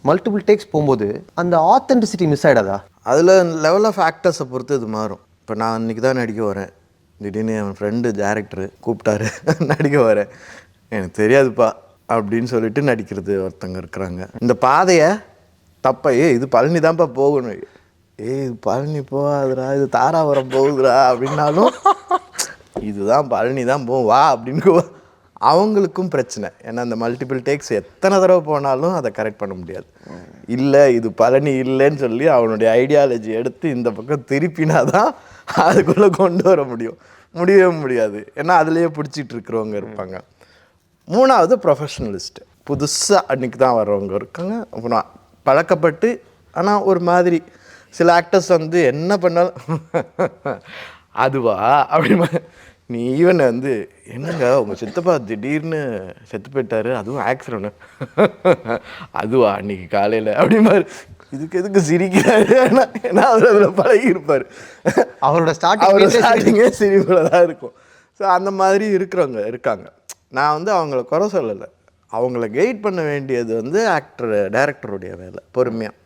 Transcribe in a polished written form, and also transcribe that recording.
Multiple tax போகும்போது அந்த authenticity miss ஆகிடாதா? அதில் லெவல் ஆஃப் ஆக்டர்ஸை பொறுத்து இது மாறும். இப்போ நான் இன்றைக்கி தான் நடிக்க வரேன், திடீர்னு என் ஃப்ரெண்டு டேரக்டரு கூப்பிட்டாரு நடிக்க வரேன், எனக்கு தெரியாதுப்பா அப்படின்னு சொல்லிட்டு நடிக்கிறது ஒருத்தங்க இருக்கிறாங்க. இந்த பாதையை தப்பா இது பழனி தான்ப்பா போகணும், இது பழனி போகாதுடா, இது தாராபுரம் போகுதுடா அப்படின்னாலும் இதுதான் பழனி தான் போகும் வா அப்படின்னு அவங்களுக்கும் பிரச்சனை. ஏன்னா அந்த மல்டிபிள் டேக்ஸ் எத்தனை தடவை போனாலும் அதை கரெக்ட் பண்ண முடியாது. இல்லை இது பழனி இல்லைன்னு சொல்லி அவனுடைய ஐடியாலஜி எடுத்து இந்த பக்கம் திருப்பினா தான் அதுக்குள்ளே கொண்டு வர முடியவே முடியாது. ஏன்னா அதுலேயே பிடிச்சிட்டு இருக்கிறவங்க இருப்பாங்க. மூணாவது ப்ரொஃபஷ்னலிஸ்ட்டு, புதுசாக அன்றைக்கி தான் வர்றவங்க இருக்காங்க. அப்புறம் பழக்கப்பட்டு ஆனால் ஒரு மாதிரி சில ஆக்டர்ஸ் வந்து என்ன பண்ணாலும் அதுவா அப்படி நீ ஈவன் வந்து என்னங்க உங்கள் சித்தப்பா திடீர்னு செத்து போயிட்டாரு, அதுவும் ஆக்சிடென்ட், அதுவா அன்றைக்கி காலையில் அப்படி மாதிரி இதுக்கு எதுக்கு சிரிக்கிறாரு? ஏன்னா அவர் அதில் பழகியிருப்பார். அவரோட ஸ்டார்டிங்கே சிரிப்பில் தான் இருக்கும். ஸோ அந்த மாதிரி இருக்கிறவங்க இருக்காங்க. நான் வந்து அவங்கள குறை சொல்லலை, அவங்கள கைட் பண்ண வேண்டியது வந்து டைரக்டருடைய வேலை, பொறுமையாக.